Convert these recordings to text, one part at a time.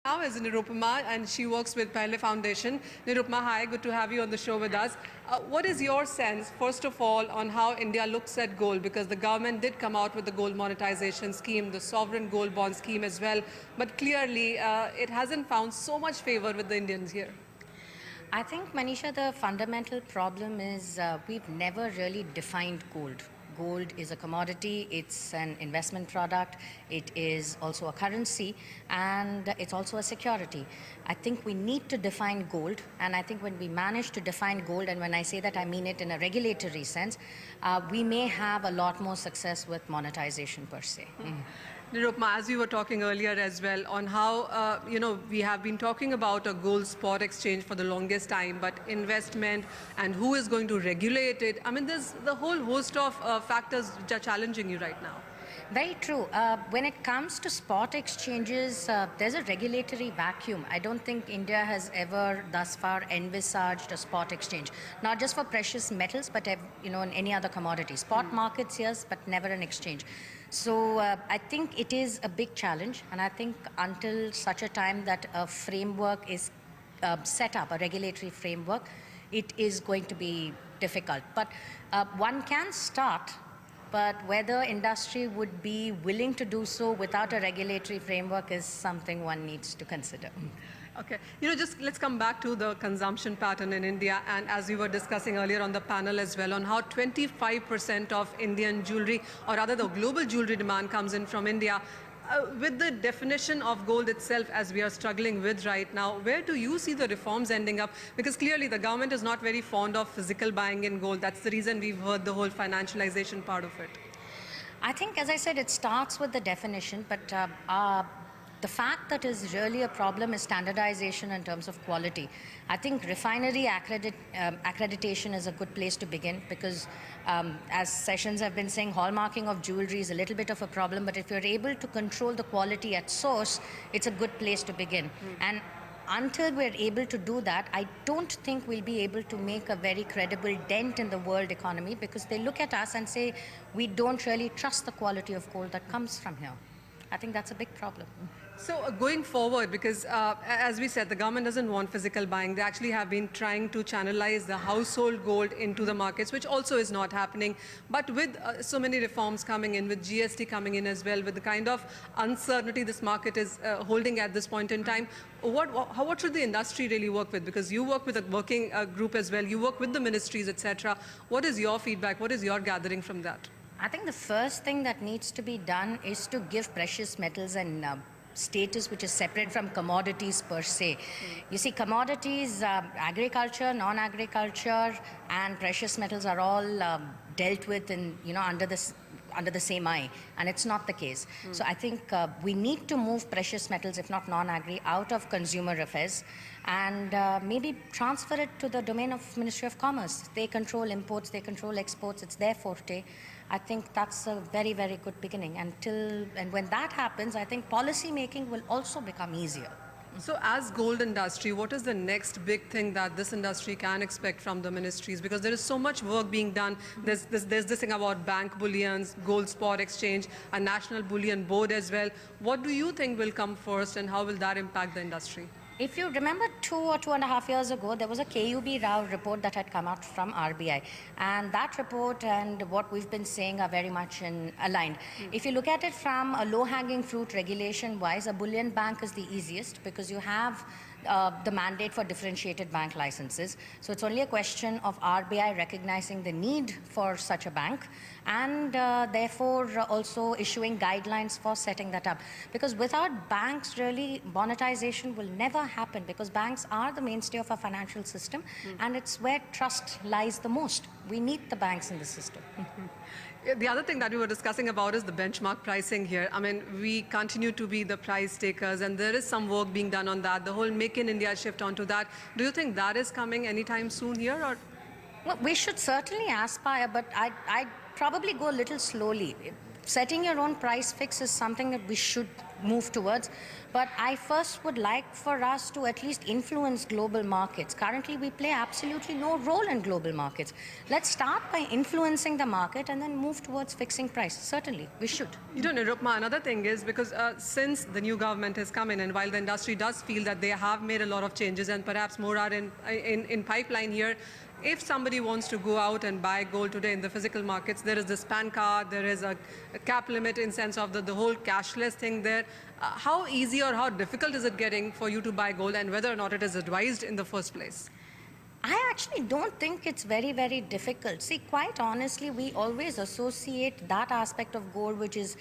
Now is Nirupama, and she works with Pahle Foundation. Nirupama, hi, good to have you on the show with us. What is your sense, first of all, on how India looks at gold? Because the government did come out with the gold monetization scheme, the sovereign gold bond scheme as well, but clearly it hasn't found so much favor with the Indians here. I think, Manisha, the fundamental problem is we've never really defined gold. Gold is a commodity, it's an investment product, it is also a currency, and it's also a security. I think we need to define gold, and I think when we manage to define gold, and when I say that I mean it in a regulatory sense, we may have a lot more success with monetization per se. Nirupama, as we were talking earlier as well, on how, we have been talking about a gold spot exchange for the longest time, but investment and who is going to regulate it. I mean, there's the whole host of factors which are challenging you right now. Very true. When it comes to spot exchanges, there's a regulatory vacuum. I don't think India has ever thus far envisaged a spot exchange, not just for precious metals, but in any other commodity. Spot markets, yes, but never an exchange. So I think it is a big challenge, and I think until such a time that a framework is set up, a regulatory framework, it is going to be difficult. But one can start. But whether industry would be willing to do so without a regulatory framework is something one needs to consider. Okay, just let's come back to the consumption pattern in India, and as we were discussing earlier on the panel as well, on how 25% of Indian jewelry, or rather the global jewelry demand, comes in from India. With the definition of gold itself as we are struggling with right now, where do you see the reforms ending up? Because clearly the government is not very fond of physical buying in gold. That's the reason we've heard the whole financialization part of it. I think, as I said, it starts with the definition, but the fact that is really a problem is standardization in terms of quality. I think refinery accreditation is a good place to begin because, as Sessions have been saying, hallmarking of jewelry is a little bit of a problem, but if you're able to control the quality at source, it's a good place to begin. And until we're able to do that, I don't think we'll be able to make a very credible dent in the world economy because they look at us and say, we don't really trust the quality of gold that comes from here. I think that's a big problem. So going forward, because as we said, the government doesn't want physical buying. They actually have been trying to channelize the household gold into the markets, which also is not happening. But with so many reforms coming in, with GST coming in as well, with the kind of uncertainty this market is holding at this point in time, what should the industry really work with? Because you work with a working group as well. You work with the ministries, etc. What is your feedback? What is your gathering from that? I think the first thing that needs to be done is to give precious metals and status which is separate from commodities per se. You see, commodities, agriculture, non-agriculture, and precious metals are all dealt with in, under the same eye, and it's not the case. So I think we need to move precious metals, if not non-agri, out of consumer affairs and maybe transfer it to the domain of Ministry of Commerce. They control imports, they control exports, it's their forte. I think that's a very, very good beginning. And when that happens, I think policy making will also become easier. So as gold industry, what is the next big thing that this industry can expect from the ministries? Because there is so much work being done. There's this thing about bank bullions, gold spot exchange, a national bullion board as well. What do you think will come first and how will that impact the industry? If you remember 2 or 2.5 years ago, there was a KUB Rao report that had come out from RBI. And that report and what we've been saying are very much aligned. If you look at it from a low-hanging fruit regulation-wise, a bullion bank is the easiest because you have the mandate for differentiated bank licenses. So it's only a question of RBI recognizing the need for such a bank and therefore also issuing guidelines for setting that up. Because without banks, really, monetization will never happen because banks are the mainstay of our financial system and it's where trust lies the most. We need the banks in the system. The other thing that we were discussing about is the benchmark pricing here. I mean, we continue to be the price takers, and there is some work being done on that, the whole Make in India shift onto that. Do you think that is coming anytime soon here? Or? Well, we should certainly aspire, but I'd probably go a little slowly. Setting your own price fix is something that we should move towards. But I first would like for us to at least influence global markets. Currently, we play absolutely no role in global markets. Let's start by influencing the market and then move towards fixing price. Certainly, we should. You know, Nirupama, another thing is because since the new government has come in, and while the industry does feel that they have made a lot of changes and perhaps more are in pipeline here, if somebody wants to go out and buy gold today in the physical markets, there is this PAN card, there is a cap limit in sense of the whole cashless thing there. How easy or how difficult is it getting for you to buy gold, and whether or not it is advised in the first place? I actually don't think it's very, very difficult. See, quite honestly, we always associate that aspect of gold which is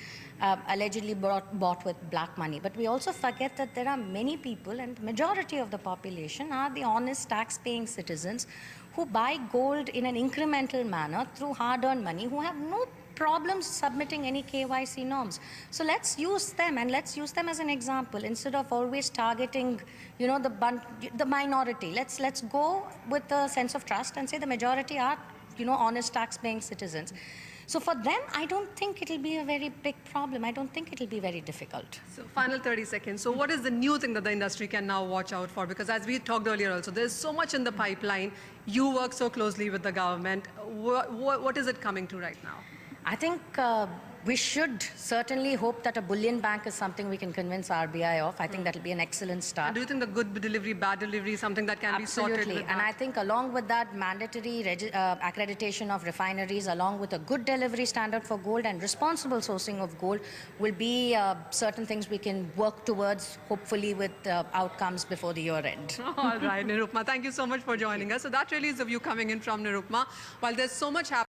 allegedly bought with black money. But we also forget that there are many people, and the majority of the population are the honest tax-paying citizens who buy gold in an incremental manner through hard-earned money, who have no problems submitting any KYC norms. So let's use them, and let's use them as an example instead of always targeting, you know, the minority. Let's go with a sense of trust and say the majority are, you know, honest tax-paying citizens. So for them, I don't think it'll be a very big problem. I don't think it'll be very difficult. So final 30 seconds. So what is the new thing that the industry can now watch out for? Because as we talked earlier also, there's so much in the pipeline. You work so closely with the government. What is it coming to right now? I think we should certainly hope that a bullion bank is something we can convince RBI of. I think that'll be an excellent start. And do you think the good delivery, bad delivery is something that can be sorted with Absolutely. that? And I think along with that, mandatory accreditation of refineries, along with a good delivery standard for gold and responsible sourcing of gold will be certain things we can work towards, hopefully with outcomes before the year end. All right, Nirupama, thank you so much for joining us. So that really is the view coming in from Nirupama. While there's so much happening,